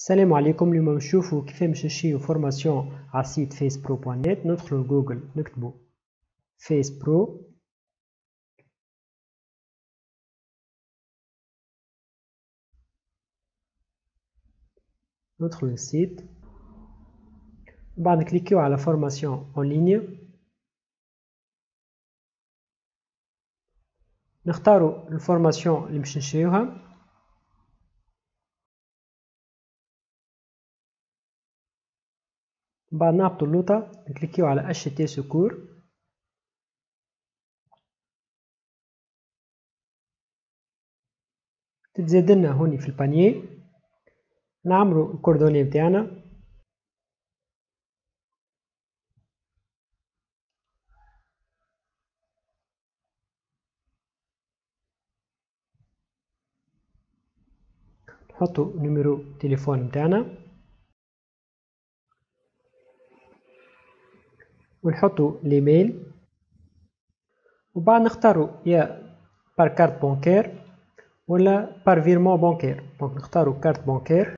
السلام عليكم. اليوم نشوفوا كيف باش نشريو فورماسيون على سيت facebook.net. ندخلوا لجوجل نكتبوا فيس برو، ندخلوا للسيت، بعد نكليكيو على فورماسيون اون ليني، نختاروا الفورماسيون اللي باش نشريوها، بعد نهبطوا اللوطة نكليكيو على اشتي سكور، تتزاد لنا هوني في البانيي، نعمروا الكوردوني بتاعنا، نحطوا نيميرو تليفون بتاعنا، ونحطوا الايميل، وبعد نختاروا يا بار كارت بانكير ولا بار فيرمون بانكير. دونك نختاروا كارت بانكير،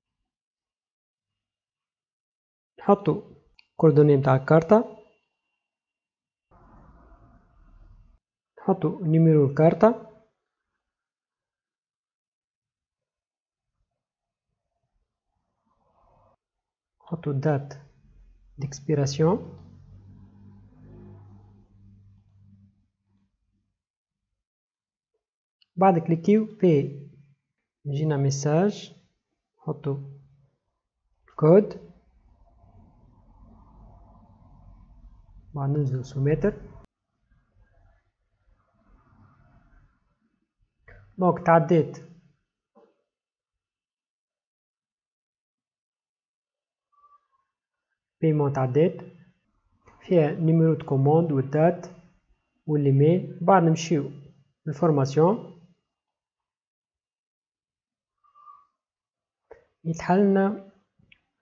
نحطوا كوردوني نتاع الكارتة، نحطوا نيميرو الكارتة، نحطوا دات ديكسبيراسيون، بعد كليكيو في يجينا ميساج، نحطوا الكود، بعد ننزلوا سوميتر. دونك تعديت بيمون، تعديت فيها نيميرو دو كوموند والدات والايميل. بعد نمشيو للفورماسيون، يتحلنا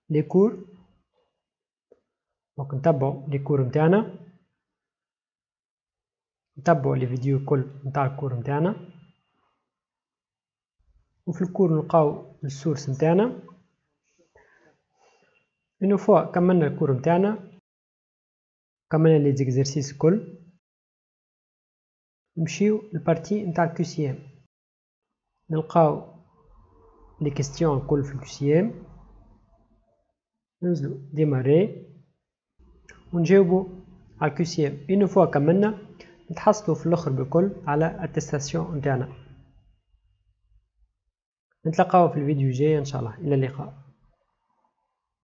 لي كور، دونك نتبعو لي كور نتاعنا، نتبعو لي فيديو الكل نتاع الكور نتاعنا، وفي الكور نلقاو السورس نتاعنا. انو فوا كملنا الكور نتاعنا، كملنا لي زيكزرسيس الكل، نمشيو للبارتي نتاع الكيو نلقاو لي كيستيون الكل في الكيو ننزلو ديماري ونجاوبو على الكيو. انو فوا كملنا نتحصلوا في الاخر بالكل على اتستاسيون نتاعنا. نتلاقاو في الفيديو الجاي ان شاء الله. الى اللقاء.